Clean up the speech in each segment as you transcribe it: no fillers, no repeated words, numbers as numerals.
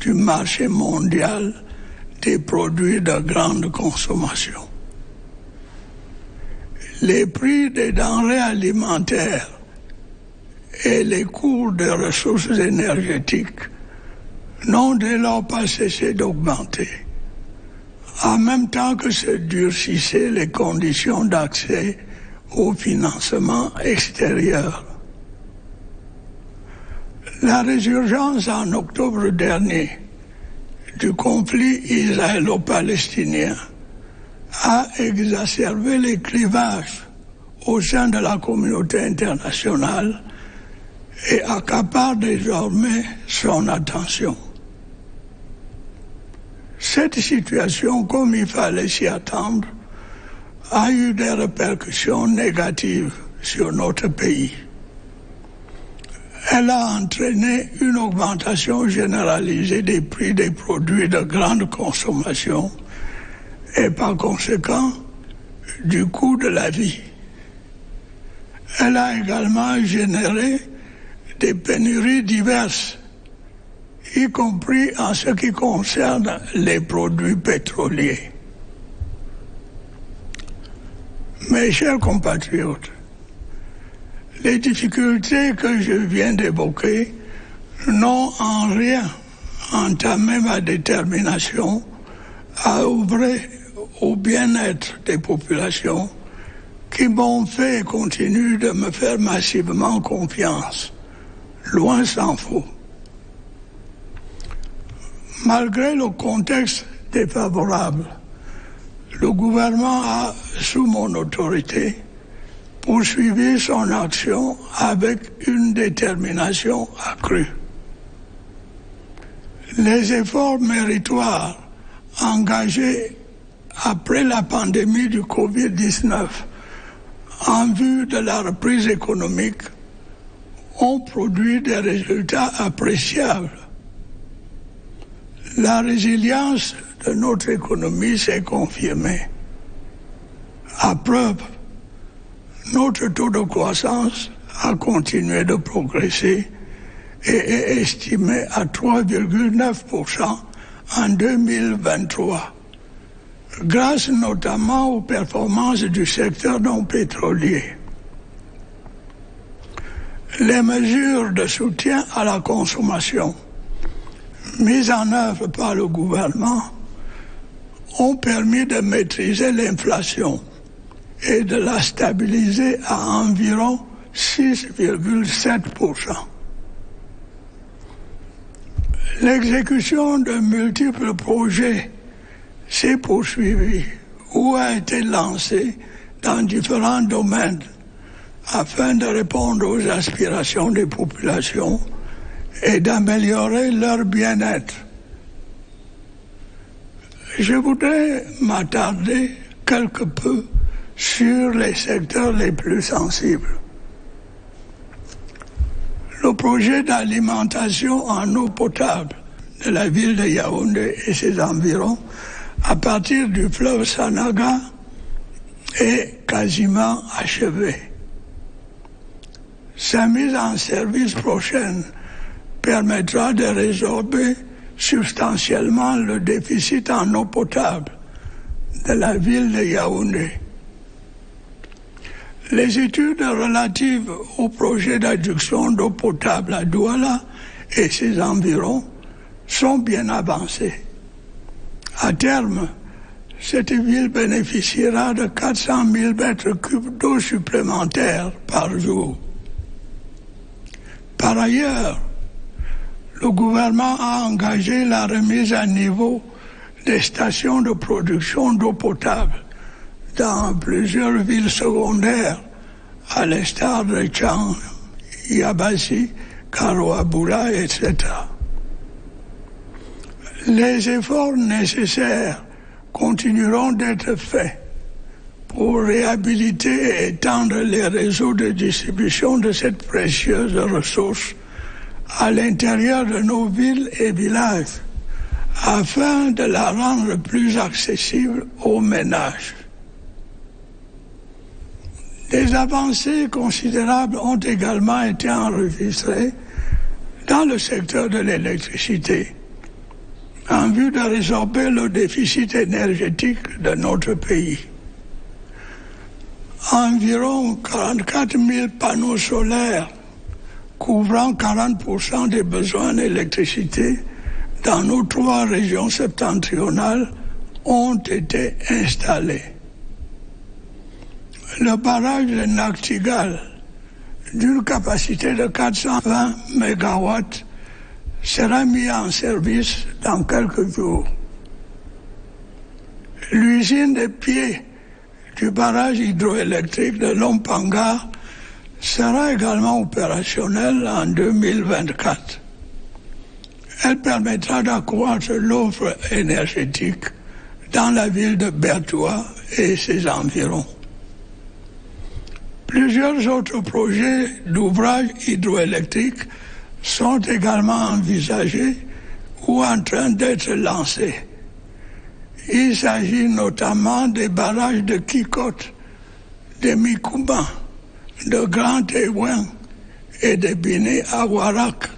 du marché mondial des produits de grande consommation. Les prix des denrées alimentaires et les cours des ressources énergétiques n'ont dès lors pas cessé d'augmenter, en même temps que se durcissaient les conditions d'accès au financement extérieur. La résurgence en octobre dernier du conflit israélo-palestinien a exacerbé les clivages au sein de la communauté internationale et accapare désormais son attention. Cette situation, comme il fallait s'y attendre, a eu des répercussions négatives sur notre pays. Elle a entraîné une augmentation généralisée des prix des produits de grande consommation et par conséquent du coût de la vie. Elle a également généré des pénuries diverses, y compris en ce qui concerne les produits pétroliers. Mes chers compatriotes, les difficultés que je viens d'évoquer n'ont en rien entamé ma détermination à œuvrer au bien-être des populations qui m'ont fait et continuent de me faire massivement confiance, loin s'en faut. Malgré le contexte défavorable, le gouvernement a, sous mon autorité, poursuivi son action avec une détermination accrue. Les efforts méritoires engagés après la pandémie du Covid-19 en vue de la reprise économique ont produit des résultats appréciables. La résilience de notre économie s'est confirmée. À preuve, notre taux de croissance a continué de progresser et est estimé à 3,9% en 2023, grâce notamment aux performances du secteur non pétrolier. Les mesures de soutien à la consommation mises en œuvre par le gouvernement ont permis de maîtriser l'inflation et de la stabiliser à environ 6,7%. L'exécution de multiples projets s'est poursuivie ou a été lancée dans différents domaines afin de répondre aux aspirations des populations et d'améliorer leur bien-être. Je voudrais m'attarder quelque peu sur les secteurs les plus sensibles. Le projet d'alimentation en eau potable de la ville de Yaoundé et ses environs à partir du fleuve Sanaga est quasiment achevé. Sa mise en service prochaine permettra de résorber substantiellement le déficit en eau potable de la ville de Yaoundé. Les études relatives au projet d'adduction d'eau potable à Douala et ses environs sont bien avancées. À terme, cette ville bénéficiera de 400 000 mètres cubes d'eau supplémentaires par jour. Par ailleurs, le gouvernement a engagé la remise à niveau des stations de production d'eau potable dans plusieurs villes secondaires, à l'instar de Chang, Yabassi, Karoabula, etc. Les efforts nécessaires continueront d'être faits pour réhabiliter et étendre les réseaux de distribution de cette précieuse ressource à l'intérieur de nos villes et villages, afin de la rendre plus accessible aux ménages. Des avancées considérables ont également été enregistrées dans le secteur de l'électricité, en vue de résorber le déficit énergétique de notre pays. Environ 44 000 panneaux solaires couvrant 40% des besoins d'électricité dans nos 3 régions septentrionales ont été installés. Le barrage de Nachtigal, d'une capacité de 420 MW, sera mis en service dans quelques jours. L'usine des pieds du barrage hydroélectrique de Lompanga sera également opérationnelle en 2024. Elle permettra d'accroître l'offre énergétique dans la ville de Berthoua et ses environs. Plusieurs autres projets d'ouvrages hydroélectriques sont également envisagés ou en train d'être lancés. Il s'agit notamment des barrages de Kikot, de Mikouba, de Grand Téouin et de Biné à Warak.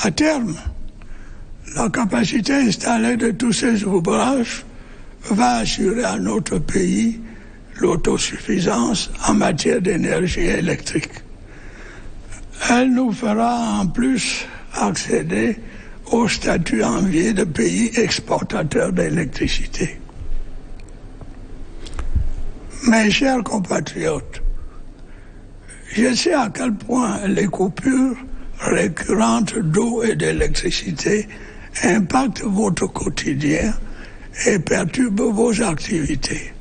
À terme, la capacité installée de tous ces ouvrages va assurer à notre pays l'autosuffisance en matière d'énergie électrique. Elle nous fera en plus accéder au statut envié de pays exportateurs d'électricité. Mes chers compatriotes, je sais à quel point les coupures récurrentes d'eau et d'électricité impactent votre quotidien et perturbent vos activités.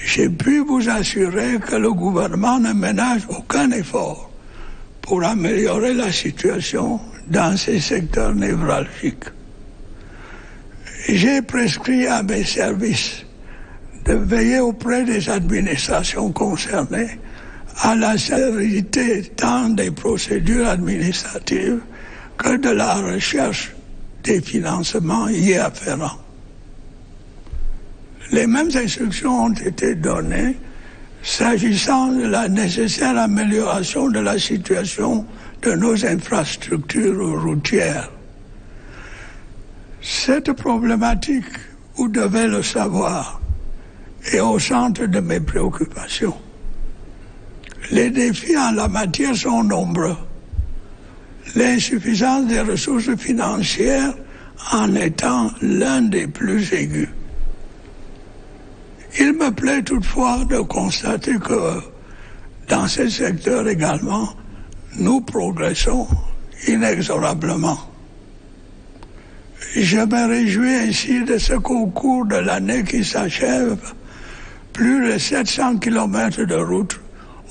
J'ai pu vous assurer que le gouvernement ne ménage aucun effort pour améliorer la situation dans ces secteurs névralgiques. J'ai prescrit à mes services de veiller auprès des administrations concernées à la célérité tant des procédures administratives que de la recherche des financements y afférents. Les mêmes instructions ont été données s'agissant de la nécessaire amélioration de la situation de nos infrastructures routières. Cette problématique, vous devez le savoir, est au centre de mes préoccupations. Les défis en la matière sont nombreux. L'insuffisance des ressources financières en étant l'un des plus aigus. Il me plaît toutefois de constater que dans ce secteur également, nous progressons inexorablement. Je me réjouis ainsi de ce qu'au cours de l'année qui s'achève, plus de 700 km de routes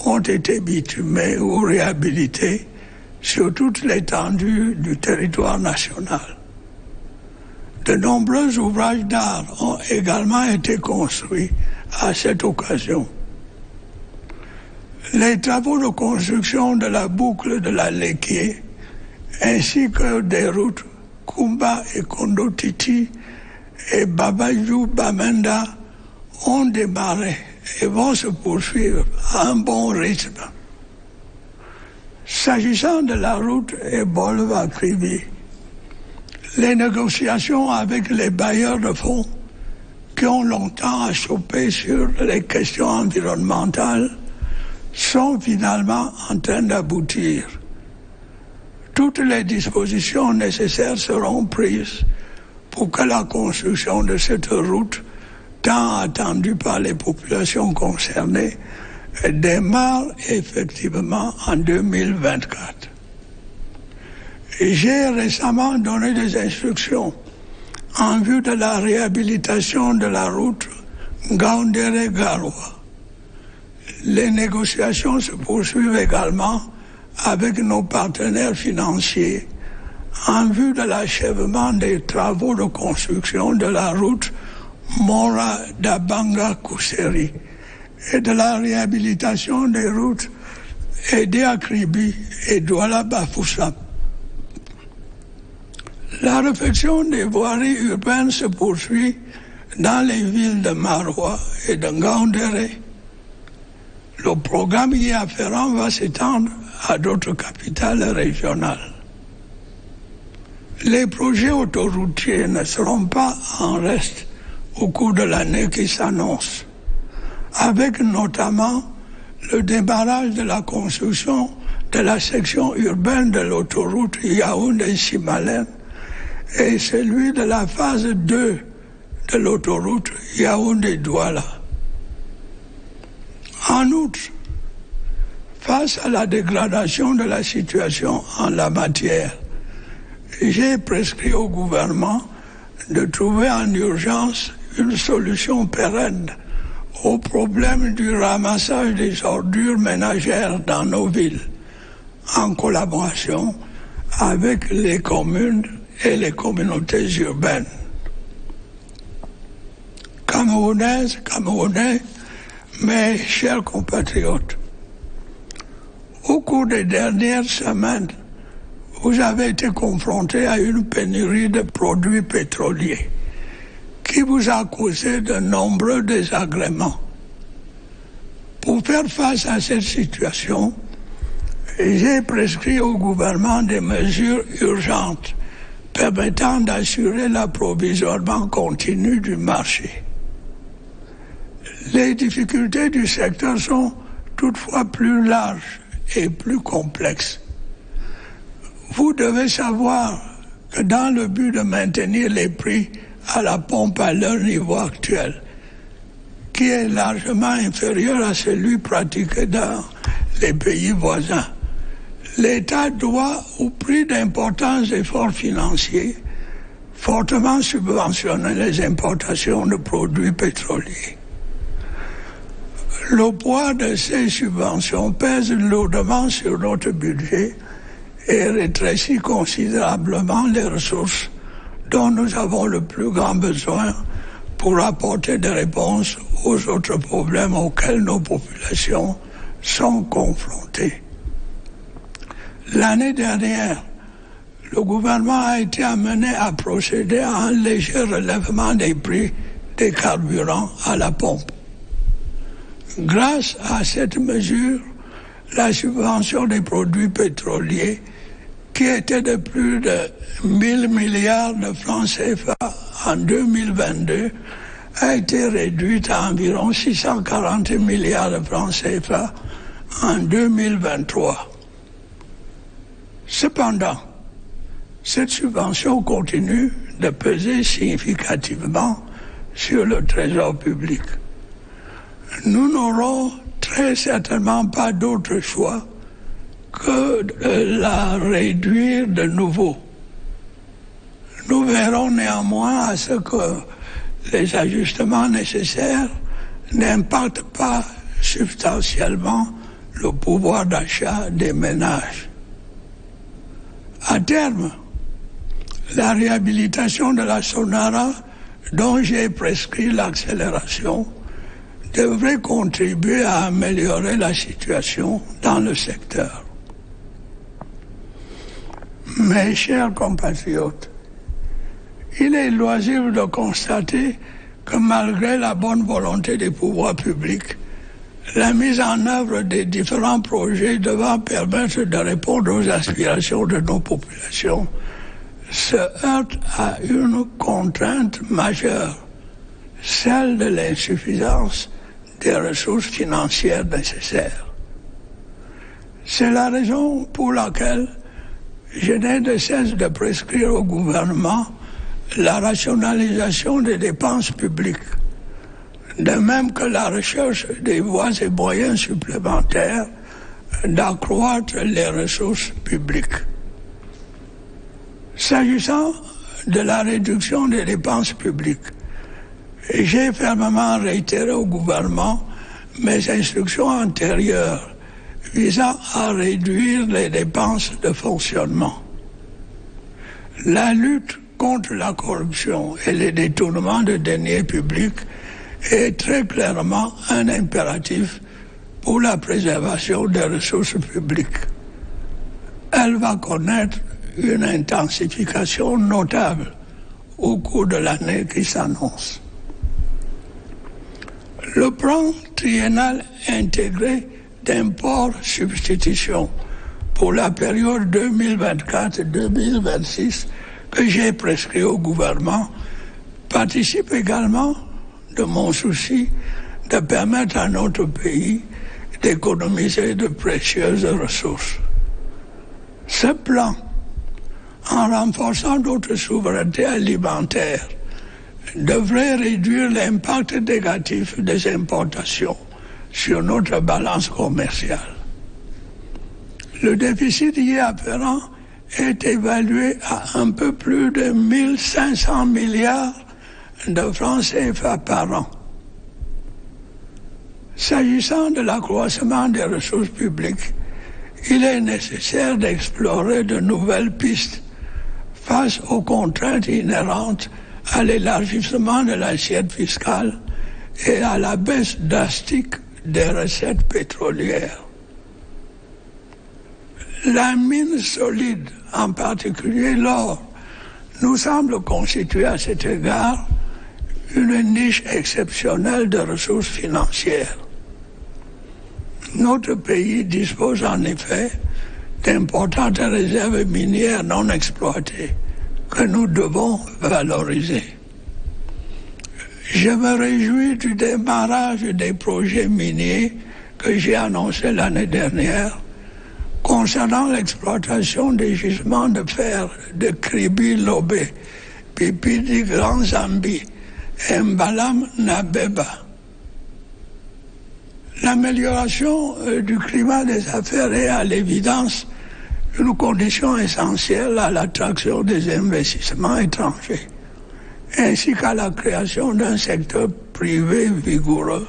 ont été bitumées ou réhabilitées sur toute l'étendue du territoire national. De nombreux ouvrages d'art ont également été construits à cette occasion. Les travaux de construction de la boucle de la Léquier, ainsi que des routes Kumba et Kondotiti et Babajou-Bamenda ont démarré et vont se poursuivre à un bon rythme. S'agissant de la route Ebolva-Kribi, les négociations avec les bailleurs de fonds qui ont longtemps achoppé sur les questions environnementales sont finalement en train d'aboutir. Toutes les dispositions nécessaires seront prises pour que la construction de cette route, tant attendue par les populations concernées, démarre effectivement en 2024. J'ai récemment donné des instructions en vue de la réhabilitation de la route Gaoundéré-Garoua. Les négociations se poursuivent également avec nos partenaires financiers en vue de l'achèvement des travaux de construction de la route Mora-Dabanga-Kousseri et de la réhabilitation des routes Edé-Akribi et Douala-Bafoussam. La réfection des voiries urbaines se poursuit dans les villes de Maroua et de Ngaoundéré. Le programme y afférent va s'étendre à d'autres capitales régionales. Les projets autoroutiers ne seront pas en reste au cours de l'année qui s'annonce, avec notamment le démarrage de la construction de la section urbaine de l'autoroute Yaoundé-Simalène et celui de la phase 2 de l'autoroute Yaoundé-Douala. En outre, face à la dégradation de la situation en la matière, j'ai prescrit au gouvernement de trouver en urgence une solution pérenne au problème du ramassage des ordures ménagères dans nos villes, en collaboration avec les communes et les communautés urbaines. Camerounaises, Camerounais, mes chers compatriotes, au cours des dernières semaines, vous avez été confrontés à une pénurie de produits pétroliers qui vous a causé de nombreux désagréments. Pour faire face à cette situation, j'ai prescrit au gouvernement des mesures urgentes permettant d'assurer l'approvisionnement continu du marché. Les difficultés du secteur sont toutefois plus larges et plus complexes. Vous devez savoir que dans le but de maintenir les prix à la pompe à leur niveau actuel, qui est largement inférieur à celui pratiqué dans les pays voisins, l'État doit, au prix d'importants efforts financiers, fortement subventionner les importations de produits pétroliers. Le poids de ces subventions pèse lourdement sur notre budget et rétrécit considérablement les ressources dont nous avons le plus grand besoin pour apporter des réponses aux autres problèmes auxquels nos populations sont confrontées. L'année dernière, le gouvernement a été amené à procéder à un léger relèvement des prix des carburants à la pompe. Grâce à cette mesure, la subvention des produits pétroliers, qui était de plus de 1000 milliards de francs CFA en 2022, a été réduite à environ 640 milliards de francs CFA en 2023. Cependant, cette subvention continue de peser significativement sur le trésor public. Nous n'aurons très certainement pas d'autre choix que de la réduire de nouveau. Nous verrons néanmoins à ce que les ajustements nécessaires n'impactent pas substantiellement le pouvoir d'achat des ménages. À terme, la réhabilitation de la Sonara, dont j'ai prescrit l'accélération, devrait contribuer à améliorer la situation dans le secteur. Mes chers compatriotes, il est loisible de constater que malgré la bonne volonté des pouvoirs publics, la mise en œuvre des différents projets devant permettre de répondre aux aspirations de nos populations se heurte à une contrainte majeure, celle de l'insuffisance des ressources financières nécessaires. C'est la raison pour laquelle je n'ai de cesse de prescrire au gouvernement la rationalisation des dépenses publiques, de même que la recherche des voies et moyens supplémentaires d'accroître les ressources publiques. S'agissant de la réduction des dépenses publiques, j'ai fermement réitéré au gouvernement mes instructions antérieures visant à réduire les dépenses de fonctionnement. La lutte contre la corruption et les détournements de deniers publics est très clairement un impératif pour la préservation des ressources publiques. Elle va connaître une intensification notable au cours de l'année qui s'annonce. Le plan triennal intégré d'import-substitution pour la période 2024-2026 que j'ai prescrit au gouvernement participe également de mon souci de permettre à notre pays d'économiser de précieuses ressources. Ce plan, en renforçant notre souveraineté alimentaire, devrait réduire l'impact négatif des importations sur notre balance commerciale. Le déficit y afférent est évalué à un peu plus de 1500 milliards de francs CFA par an. S'agissant de l'accroissement des ressources publiques, il est nécessaire d'explorer de nouvelles pistes face aux contraintes inhérentes à l'élargissement de l'assiette fiscale et à la baisse drastique des recettes pétrolières. La mine solide, en particulier l'or, nous semble constituer à cet égard une niche exceptionnelle de ressources financières. Notre pays dispose en effet d'importantes réserves minières non exploitées que nous devons valoriser. Je me réjouis du démarrage des projets miniers que j'ai annoncé l'année dernière concernant l'exploitation des gisements de fer de Kribi-Lobé, Pipidi Grand Zambi et Mbalam Nabeba. L'amélioration du climat des affaires est à l'évidence une condition essentielle à l'attraction des investissements étrangers, ainsi qu'à la création d'un secteur privé vigoureux,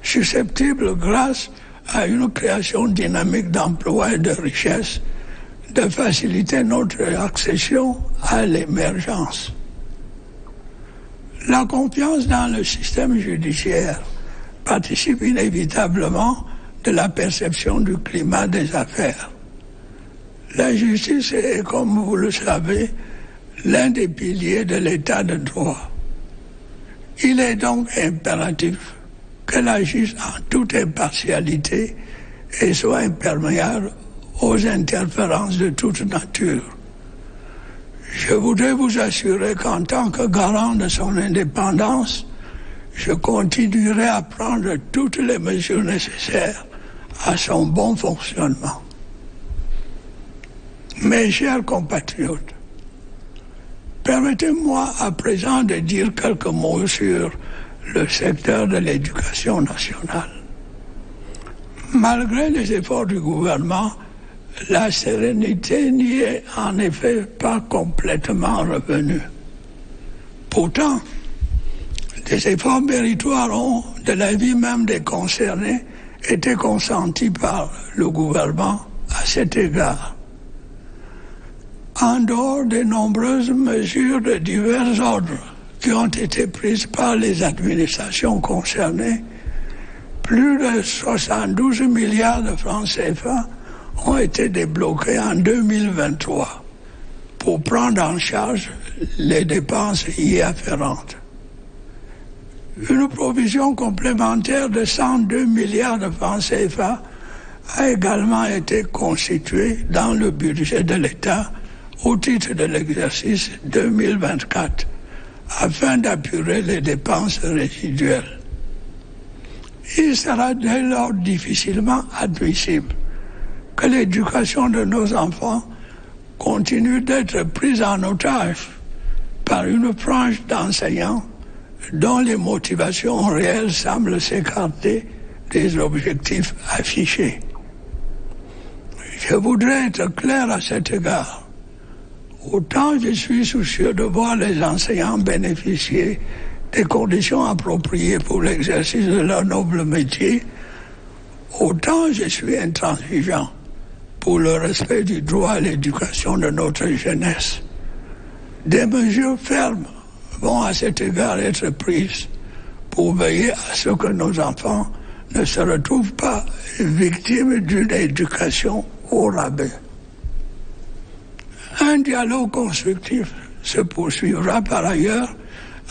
susceptible grâce à une création dynamique d'emplois et de richesses, de faciliter notre accession à l'émergence. La confiance dans le système judiciaire participe inévitablement de la perception du climat des affaires. La justice est, comme vous le savez, l'un des piliers de l'état de droit. Il est donc impératif qu'elle agisse en toute impartialité et soit imperméable aux interférences de toute nature. Je voudrais vous assurer qu'en tant que garant de son indépendance, je continuerai à prendre toutes les mesures nécessaires à son bon fonctionnement. Mes chers compatriotes, permettez-moi à présent de dire quelques mots sur le secteur de l'éducation nationale. Malgré les efforts du gouvernement, la sérénité n'y est en effet pas complètement revenue. Pourtant, des efforts méritoires ont, de l'avis même des concernés, été consentis par le gouvernement à cet égard. En dehors des nombreuses mesures de divers ordres qui ont été prises par les administrations concernées, plus de 72 milliards de francs CFA ont été débloqués en 2023 pour prendre en charge les dépenses y afférentes. Une provision complémentaire de 102 milliards de francs CFA a également été constituée dans le budget de l'État au titre de l'exercice 2024 afin d'apurer les dépenses résiduelles. Il sera dès lors difficilement admissible que l'éducation de nos enfants continue d'être prise en otage par une frange d'enseignants dont les motivations réelles semblent s'écarter des objectifs affichés. Je voudrais être clair à cet égard. Autant je suis soucieux de voir les enseignants bénéficier des conditions appropriées pour l'exercice de leur noble métier, autant je suis intransigeant pour le respect du droit à l'éducation de notre jeunesse. Des mesures fermes vont à cet égard être prises pour veiller à ce que nos enfants ne se retrouvent pas victimes d'une éducation au rabais. Un dialogue constructif se poursuivra par ailleurs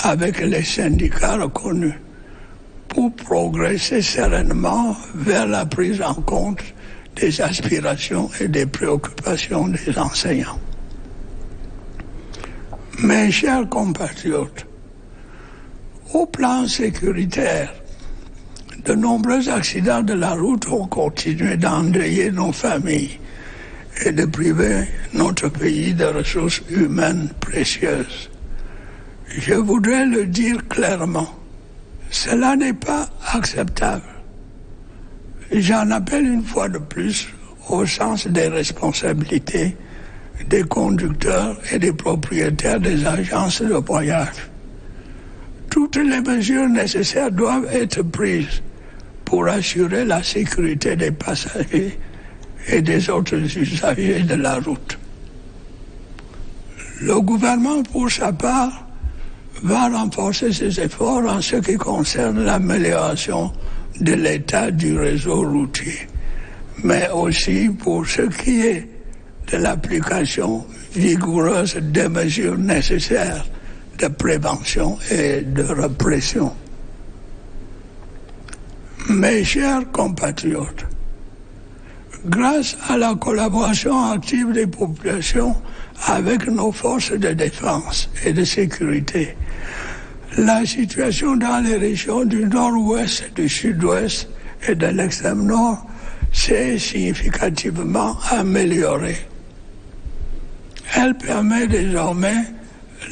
avec les syndicats reconnus pour progresser sereinement vers la prise en compte des aspirations et des préoccupations des enseignants. Mes chers compatriotes, au plan sécuritaire, de nombreux accidents de la route ont continué d'endeuiller nos familles et de priver notre pays de ressources humaines précieuses. Je voudrais le dire clairement, cela n'est pas acceptable. J'en appelle une fois de plus au sens des responsabilités des conducteurs et des propriétaires des agences de voyage. Toutes les mesures nécessaires doivent être prises pour assurer la sécurité des passagers et des autres usagers de la route. Le gouvernement, pour sa part, va renforcer ses efforts en ce qui concerne l'amélioration de l'état du réseau routier, mais aussi pour ce qui est de l'application vigoureuse des mesures nécessaires de prévention et de répression. Mes chers compatriotes, grâce à la collaboration active des populations avec nos forces de défense et de sécurité, la situation dans les régions du nord-ouest, du sud-ouest et de l'extrême nord s'est significativement améliorée. Elle permet désormais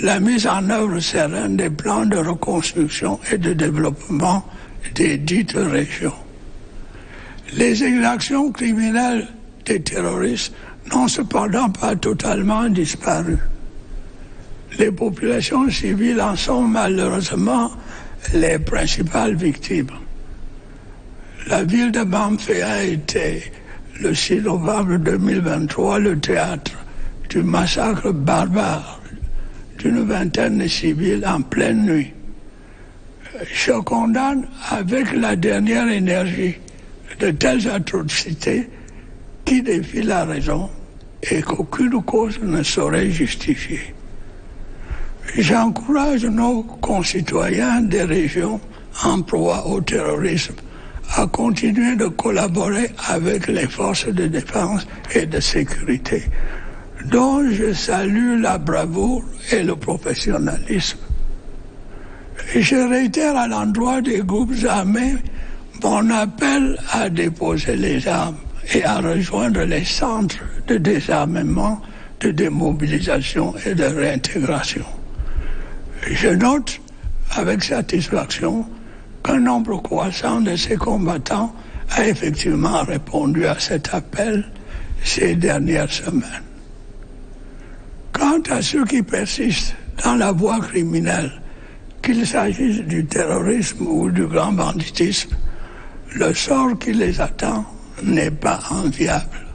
la mise en œuvre sereine des plans de reconstruction et de développement des dites régions. Les exactions criminelles des terroristes n'ont cependant pas totalement disparu. Les populations civiles en sont malheureusement les principales victimes. La ville de Bamfé a été, le 6 novembre 2023, le théâtre du massacre barbare d'une vingtaine de civils en pleine nuit. Je condamne avec la dernière énergie de telles atrocités qui défient la raison et qu'aucune cause ne saurait justifier. J'encourage nos concitoyens des régions en proie au terrorisme à continuer de collaborer avec les forces de défense et de sécurité, dont je salue la bravoure et le professionnalisme. Je réitère à l'endroit des groupes armés mon appel à déposer les armes et à rejoindre les centres de désarmement, de démobilisation et de réintégration. Je note avec satisfaction qu'un nombre croissant de ces combattants a effectivement répondu à cet appel ces dernières semaines. Quant à ceux qui persistent dans la voie criminelle, qu'il s'agisse du terrorisme ou du grand banditisme, le sort qui les attend n'est pas enviable.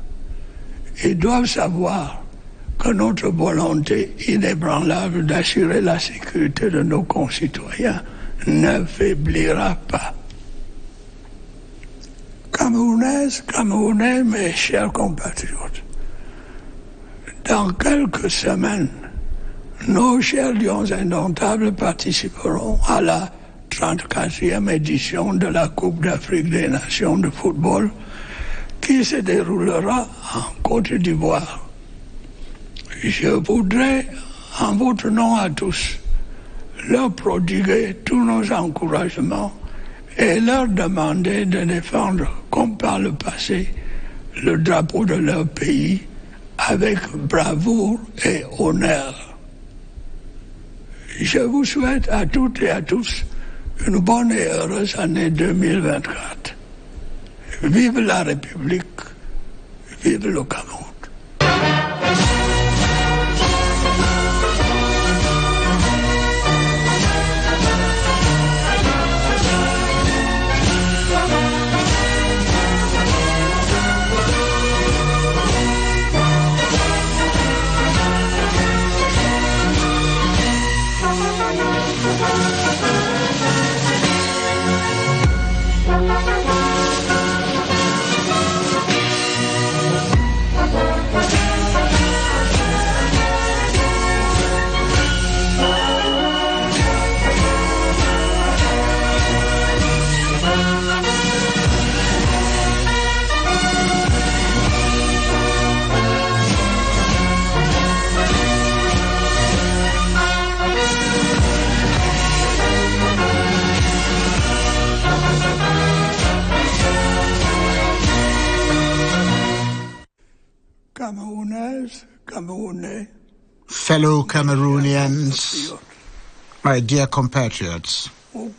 Ils doivent savoir que notre volonté inébranlable d'assurer la sécurité de nos concitoyens ne faiblira pas. Camerounaises, Camerounais, mes chers compatriotes, dans quelques semaines, nos chers lions indomptables participeront à la 34e édition de la Coupe d'Afrique des Nations de football qui se déroulera en Côte d'Ivoire. Je voudrais, en votre nom à tous, leur prodiguer tous nos encouragements et leur demander de défendre, comme par le passé, le drapeau de leur pays avec bravoure et honneur. Je vous souhaite à toutes et à tous une bonne et heureuse année 2024. Vive la République, vive le Cameroun. fellow Cameroonians, my dear compatriots, over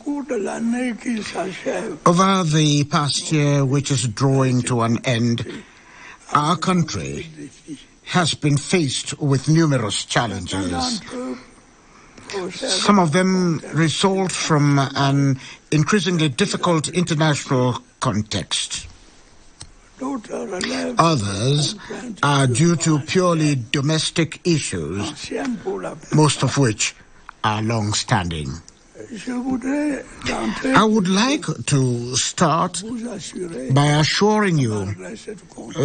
the past year, which is drawing to an end, our country has been faced with numerous challenges. Some of them result from an increasingly difficult international context. Others are due to purely domestic issues, most of which are long-standing. I would like to start by assuring you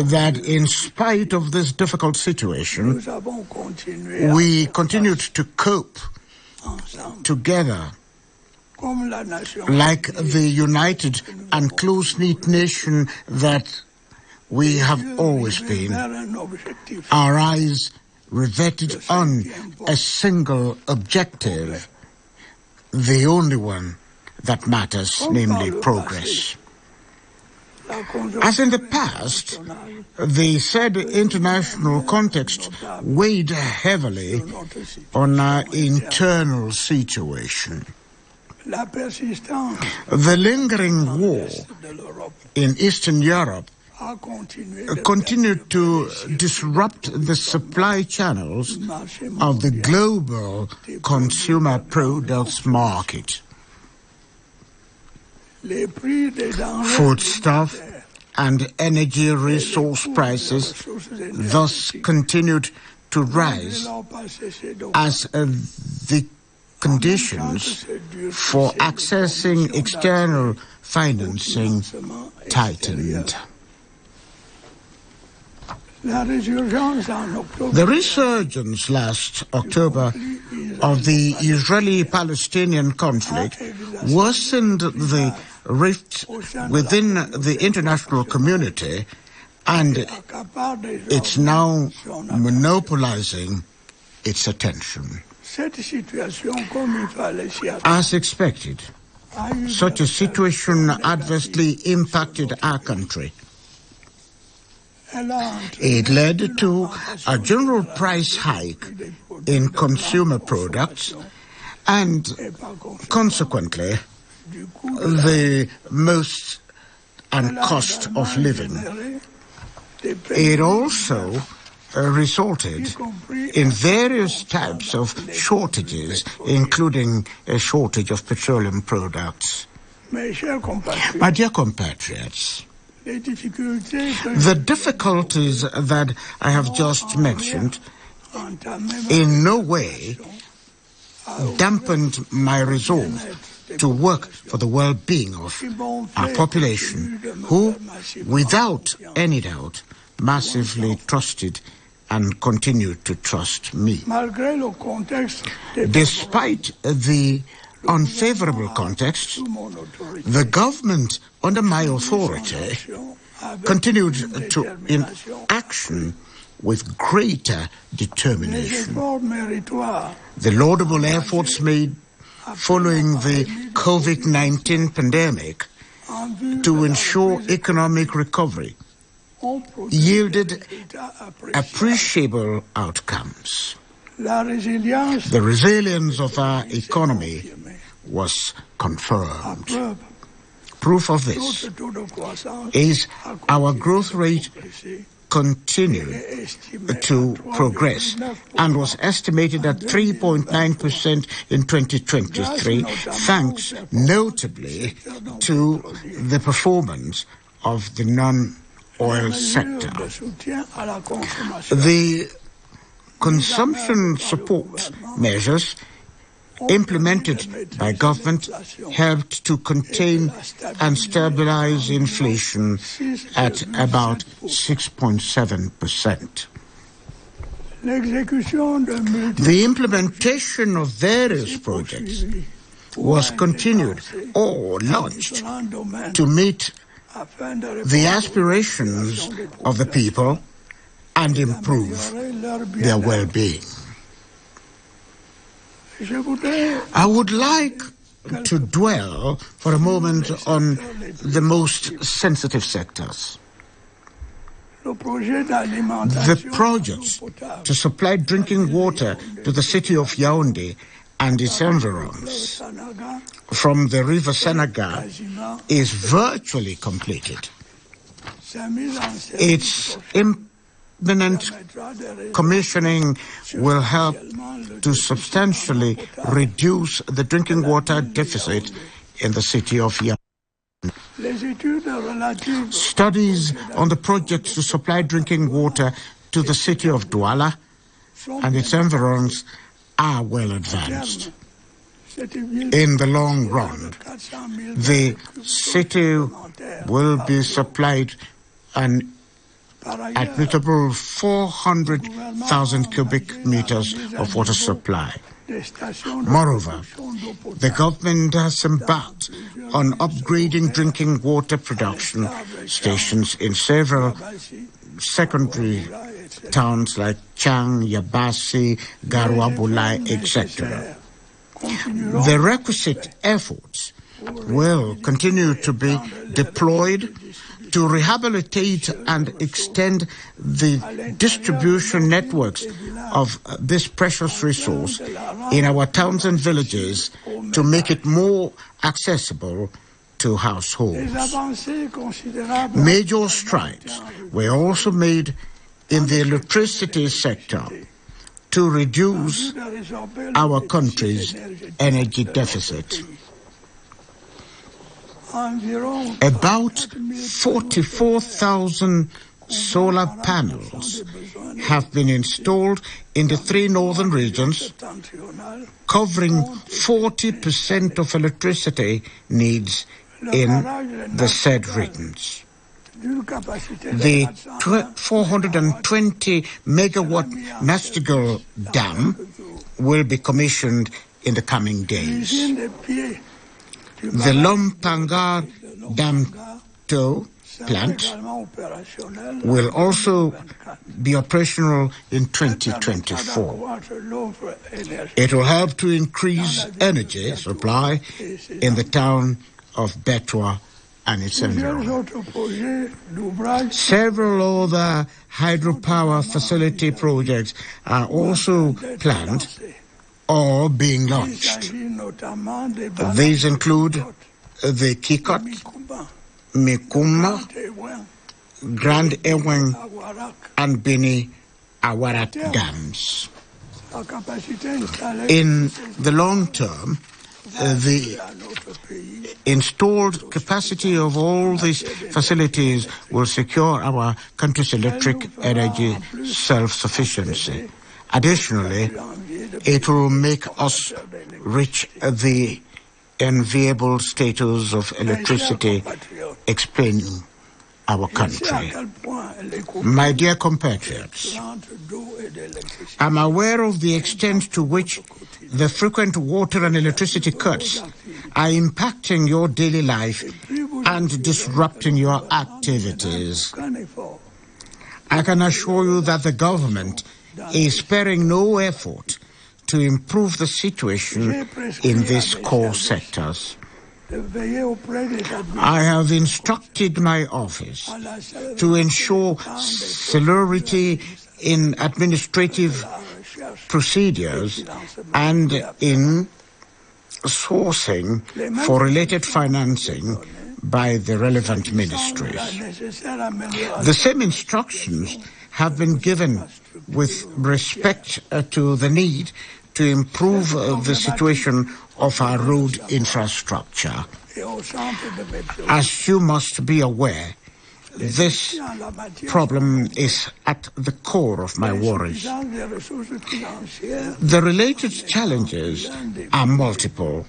that in spite of this difficult situation, we continued to cope together like the united and close-knit nation that we have always been. Our eyes riveted on a single objective, the only one that matters, namely progress. As in the past, the said international context weighed heavily on our internal situation. The lingering war in Eastern Europe continued to disrupt the supply channels of the global consumer products market. Foodstuff and energy resource prices thus continued to rise as the conditions for accessing external financing tightened. The resurgence last October of the Israeli-Palestinian conflict worsened the rift within the international community, and it's now monopolizing its attention. As expected, such a situation adversely impacted our country. It led to a general price hike in consumer products and, consequently, the most and cost of living. It also resulted in various types of shortages, including a shortage of petroleum products. My dear compatriots, the difficulties that I have just mentioned in no way dampened my resolve to work for the well-being of our population, who, without any doubt, massively trusted and continue to trust me. Despite the unfavorable context, the government, under my authority, continued to in action with greater determination. The laudable efforts made following the COVID-19 pandemic to ensure economic recovery yielded appreciable outcomes. The resilience of our economy was confirmed. Proof of this is our growth rate continued to progress and was estimated at 3.9% in 2023, thanks notably to the performance of the non-oil sector. The consumption support measures implemented by government helped to contain and stabilize inflation at about 6.7%. The implementation of various projects was continued or launched to meet the aspirations of the people and improve their well-being. I would like to dwell for a moment on the most sensitive sectors. The projects to supply drinking water to the city of Yaoundé and its environs from the river Senegal is virtually completed. Its imminent commissioning will help to substantially reduce the drinking water deficit in the city of Yaoundé. Studies on the projects to supply drinking water to the city of Douala and its environs are well advanced. In the long run, the city will be supplied an admittable 400,000 cubic meters of water supply. Moreover, the government has embarked on upgrading drinking water production stations in several secondary towns like Chang, Yabasi, Garouabulai, etc. The requisite efforts will continue to be deployed to rehabilitate and extend the distribution networks of this precious resource in our towns and villages to make it more accessible to households. Major strides were also made in the electricity sector to reduce our country's energy deficit. About 44,000 solar panels have been installed in the 3 northern regions, covering 40% of electricity needs in the said regions. The 420 megawatt Nastigal Dam will be commissioned in the coming days. The Lompangar Dam 2 plant will also be operational in 2024. It will help to increase energy supply in the town of Betwa and its environs. Several other hydropower facility projects are also planned or being launched. These include the Kikot, Mikuma, Grand Ewing, and Bini Awarat dams. In the long term, the installed capacity of all these facilities will secure our country's electric energy self-sufficiency. Additionally, it will make us reach the enviable status of electricity explaining our country. My dear compatriots, I'm aware of the extent to which the frequent water and electricity cuts are impacting your daily life and disrupting your activities. I can assure you that the government is sparing no effort to improve the situation in these core sectors. I have instructed my office to ensure celerity in administrative procedures and in sourcing for related financing by the relevant ministries. The same instructions have been given with respect to the need to improve the situation of our road infrastructure. As you must be aware, this problem is at the core of my worries. The related challenges are multiple,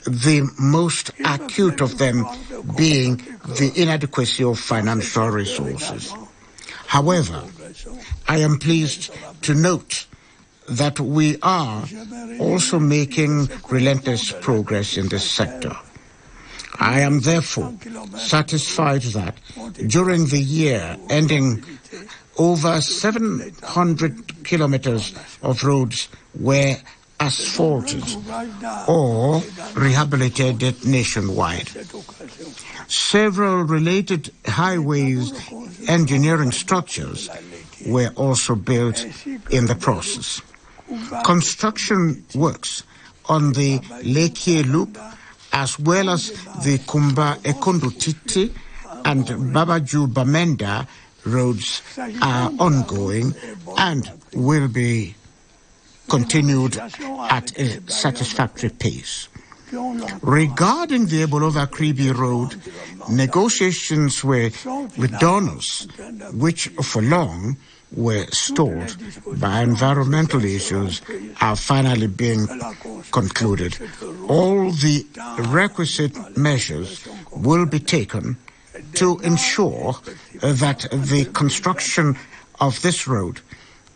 the most acute of them being the inadequacy of financial resources. However, I am pleased to note that we are also making relentless progress in this sector. I am therefore satisfied that during the year ending, over 700 kilometers of roads were asphalted or rehabilitated nationwide. Several related highways engineering structures were also built in the process. Construction works on the Lekkie Loop, as well as the Kumba Ekondo Titi and Babaju Bamenda roads are ongoing and will be continued at a satisfactory pace. Regarding the Ebolova-Kribi Road, negotiations with donors, which for long were stalled by environmental issues, are finally being concluded. All the requisite measures will be taken to ensure that the construction of this road,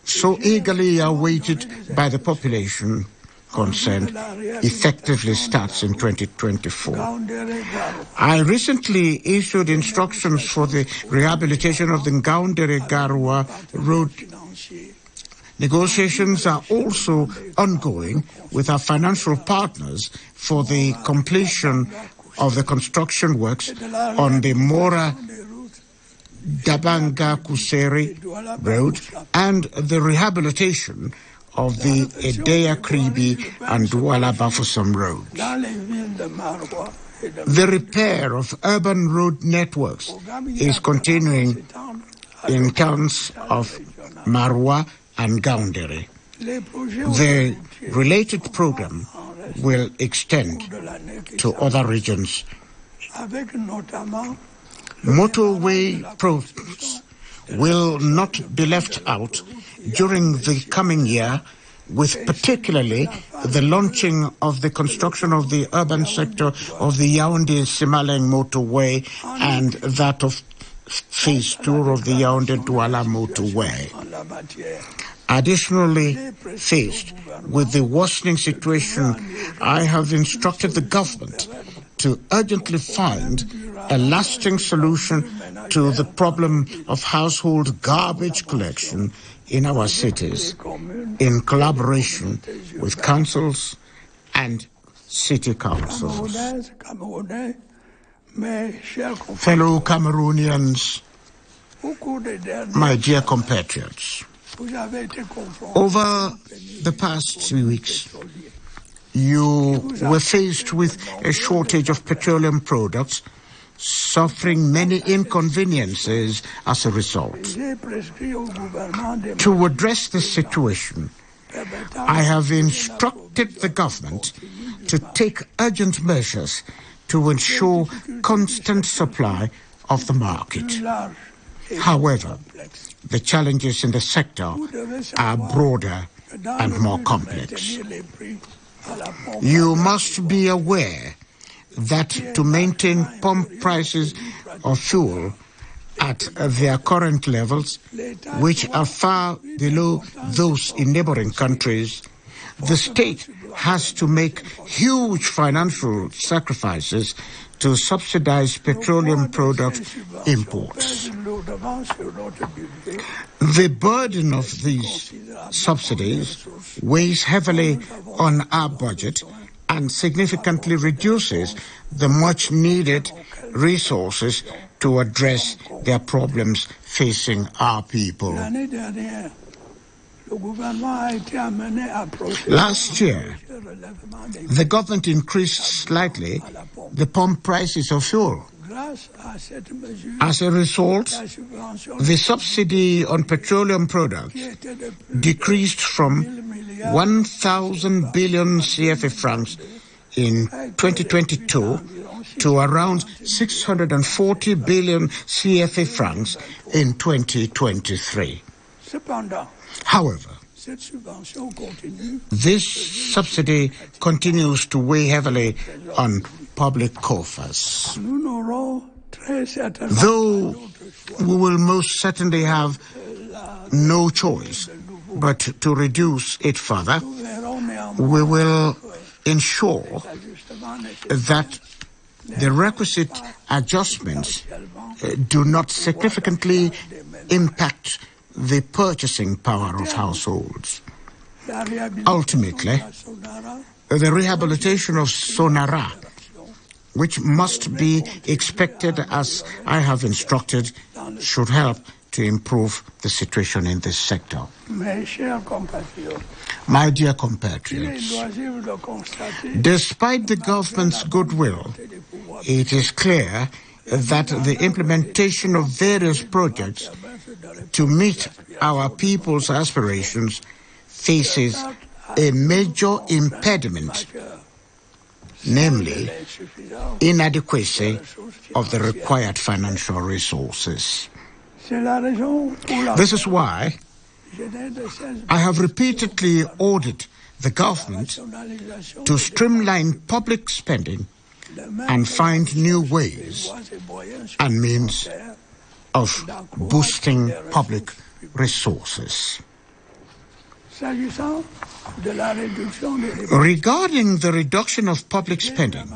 so eagerly awaited by the population concerned, effectively starts in 2024. I recently issued instructions for the rehabilitation of the Ngaoundéré-Garoua road. Negotiations are also ongoing with our financial partners for the completion of the construction works on the Mora Dabanga Kuseri road and the rehabilitation of the Edea Kribi and Douala Bafoussam roads. The repair of urban road networks is continuing in towns of Marwa and Ngaoundéré. The related program will extend to other regions. Motorway projects will not be left out during the coming year, with particularly the launching of the construction of the urban sector of the Yaoundé-Simaleng motorway and that of phase 2 of the Yaoundé-Douala motorway. Additionally, faced with the worsening situation, I have instructed the government to urgently find a lasting solution to the problem of household garbage collection in our cities, in collaboration with councils and city councils. Fellow Cameroonians, my dear compatriots, over the past 3 weeks, you were faced with a shortage of petroleum products, suffering many inconveniences as a result. To address this situation, I have instructed the government to take urgent measures to ensure constant supply of the market. However, the challenges in the sector are broader and more complex. You must be aware that to maintain pump prices of fuel at their current levels, which are far below those in neighboring countries, the state has to make huge financial sacrifices to subsidize petroleum product imports. The burden of these subsidies weighs heavily on our budget and significantly reduces the much-needed resources to address their problems facing our people. Last year, the government increased slightly the pump prices of fuel. As a result, the subsidy on petroleum products decreased from 1,000 billion CFA francs in 2022 to around 640 billion CFA francs in 2023. However, this subsidy continues to weigh heavily on public coffers. Though we will most certainly have no choice but to reduce it further, we will ensure that the requisite adjustments do not significantly impact the purchasing power of households. Ultimately, the rehabilitation of Sonara, which must be expected as I have instructed, should help to improve the situation in this sector. My dear compatriots, despite the government's goodwill, it is clear that the implementation of various projects to meet our people's aspirations faces a major impediment, namely inadequacy of the required financial resources. This is why I have repeatedly ordered the government to streamline public spending and find new ways and means of boosting public resources. Regarding the reduction of public spending,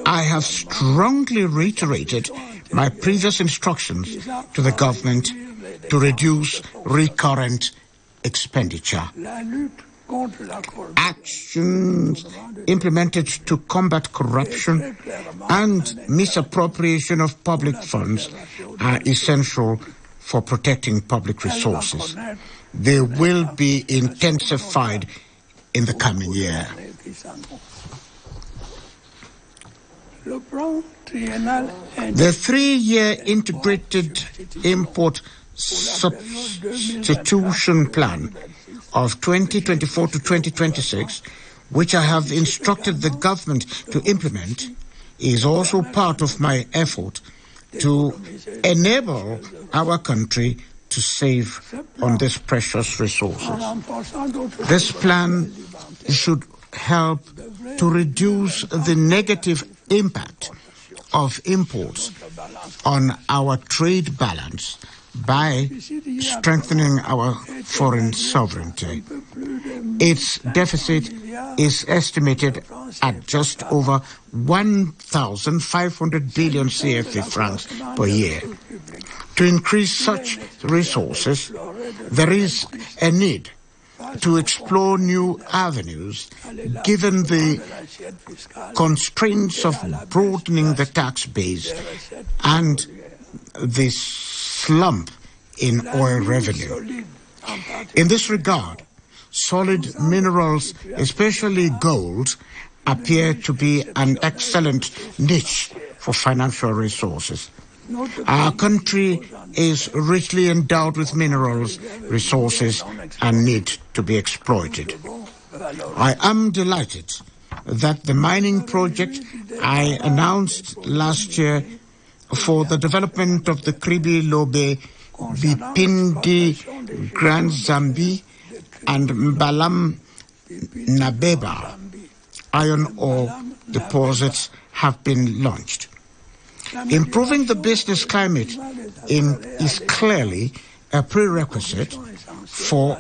I have strongly reiterated my previous instructions to the government to reduce recurrent expenditure. Actions implemented to combat corruption and misappropriation of public funds are essential for protecting public resources. They will be intensified in the coming year. The 3-year integrated import substitution plan of 2024 to 2026, which I have instructed the government to implement, is also part of my effort to enable our country to save on these precious resources. This plan should help to reduce the negative impact of imports on our trade balance by strengthening our foreign sovereignty. Its deficit is estimated at just over 1,500 billion CFA francs per year. To increase such resources, there is a need to explore new avenues given the constraints of broadening the tax base and the slump in oil revenue. In this regard, solid minerals, especially gold, appear to be an excellent niche for financial resources. Our country is richly endowed with minerals, resources, and need to be exploited. I am delighted that the mining project I announced last year for the development of the Kribi Lobe, Bipindi, Grand Zambi, and Mbalam Nabeba iron ore deposits have been launched. Improving the business climate is clearly a prerequisite for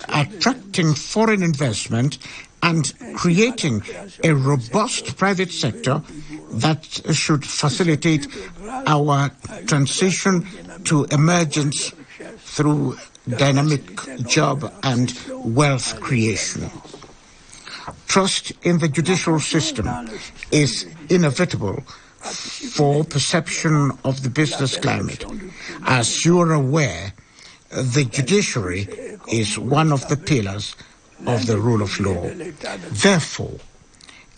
attracting foreign investment and creating a robust private sector that should facilitate our transition to emergence through dynamic job and wealth creation. Trust in the judicial system is inevitable for perception of the business climate. As you are aware, the judiciary is one of the pillars of the rule of law. Therefore,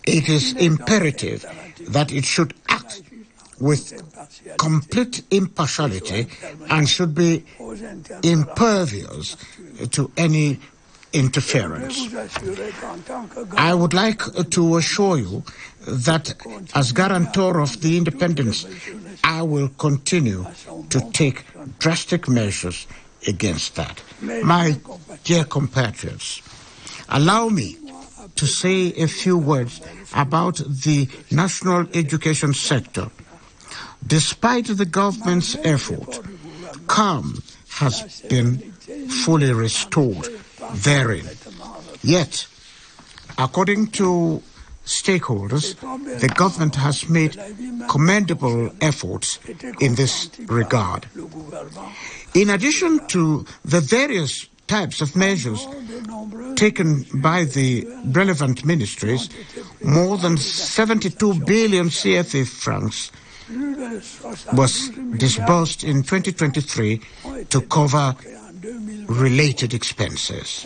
it is imperative that it should act with complete impartiality and should be impervious to any interference. I would like to assure you that as guarantor of the independence, I will continue to take drastic measures against that. My dear compatriots, allow me to say a few words about the national education sector. Despite the government's effort, calm has been fully restored therein. Yet, according to stakeholders, the government has made commendable efforts in this regard. In addition to the various types of measures taken by the relevant ministries, more than 72 billion CFA francs was disbursed in 2023 to cover related expenses.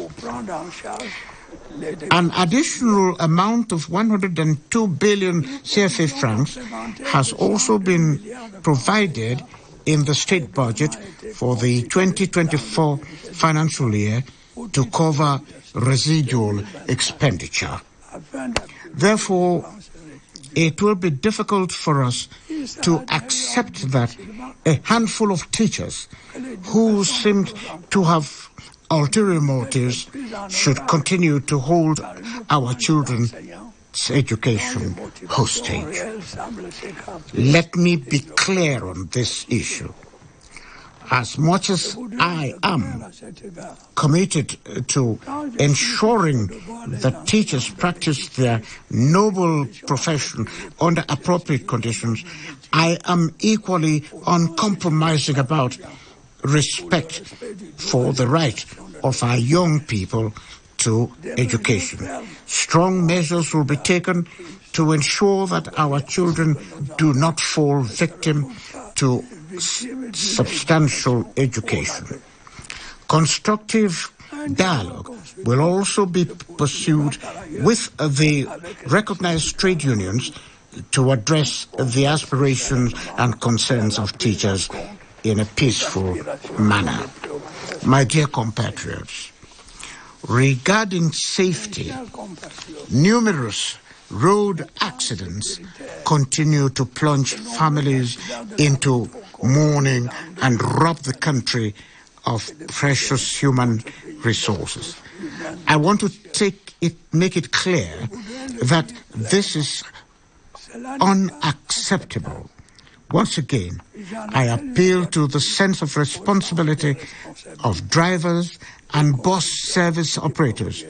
An additional amount of 102 billion CFA francs has also been provided in the state budget for the 2024 financial year to cover residual expenditure. Therefore, it will be difficult for us to accept that a handful of teachers who seemed to have ulterior motives should continue to hold our children's education hostage. Let me be clear on this issue. As much as I am committed to ensuring that teachers practice their noble profession under appropriate conditions, I am equally uncompromising about respect for the right of our young people to education. Strong measures will be taken to ensure that our children do not fall victim to substantial education. Constructive dialogue will also be pursued with the recognized trade unions to address the aspirations and concerns of teachers in a peaceful manner. My dear compatriots, regarding safety, numerous road accidents continue to plunge families into mourning and rob the country of precious human resources. I want to make it clear that this is unacceptable. Once again, I appeal to the sense of responsibility of drivers and bus service operators.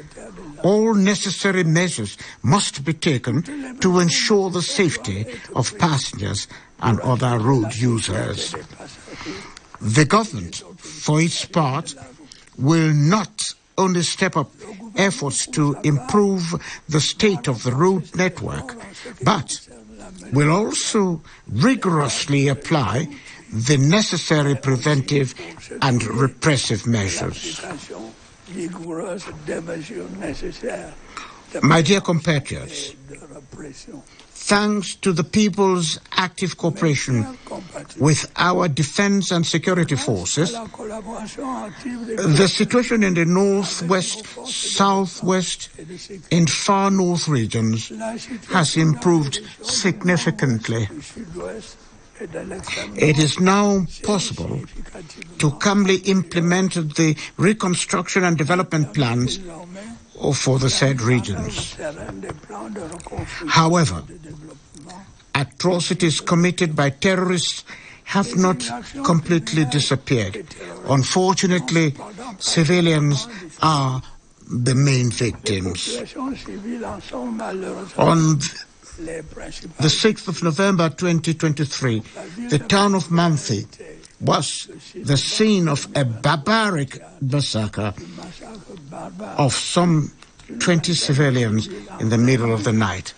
All necessary measures must be taken to ensure the safety of passengers and other road users. The government, for its part, will not only step up efforts to improve the state of the road network, but will also rigorously apply the necessary preventive and repressive measures. My dear compatriots, thanks to the people's active cooperation with our defense and security forces, the situation in the northwest, southwest, and far north regions has improved significantly. It is now possible to calmly implement the reconstruction and development plans for the said regions. However, atrocities committed by terrorists have not completely disappeared. Unfortunately, civilians are the main victims. On the 6th of November 2023, the town of Manfi was the scene of a barbaric massacre of some 20 civilians in the middle of the night.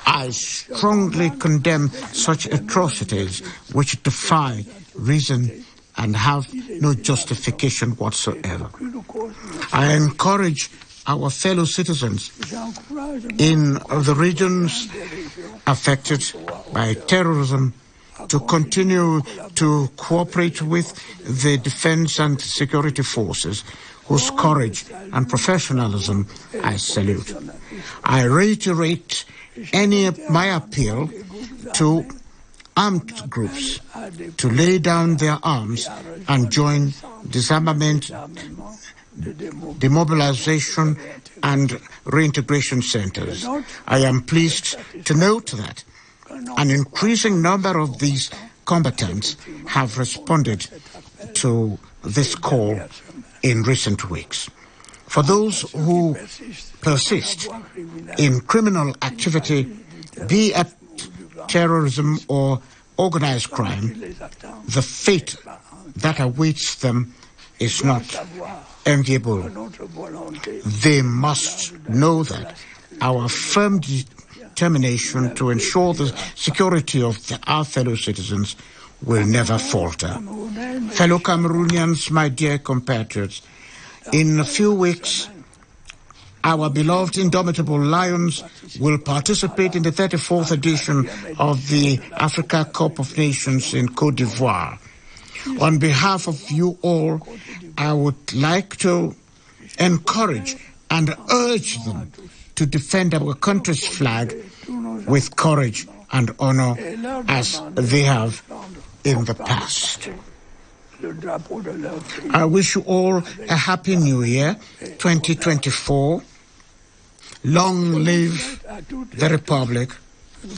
I strongly condemn such atrocities which defy reason and have no justification whatsoever. I encourage our fellow citizens in the regions affected by terrorism to continue to cooperate with the defense and security forces, whose courage and professionalism I salute. I reiterate my appeal to armed groups to lay down their arms and join disarmament, demobilization and reintegration centers. I am pleased to note that an increasing number of these combatants have responded to this call in recent weeks. For those who persist in criminal activity, be it terrorism or organized crime, the fate that awaits them is not enviable. They must know that our firm determination to ensure the security of our fellow citizens will never falter. Fellow Cameroonians, my dear compatriots, in a few weeks, our beloved indomitable Lions will participate in the 34th edition of the Africa Cup of Nations in Côte d'Ivoire. On behalf of you all, I would like to encourage and urge them to defend our country's flag with courage and honor as they have in the past. I wish you all a happy new year, 2024. Long live the Republic.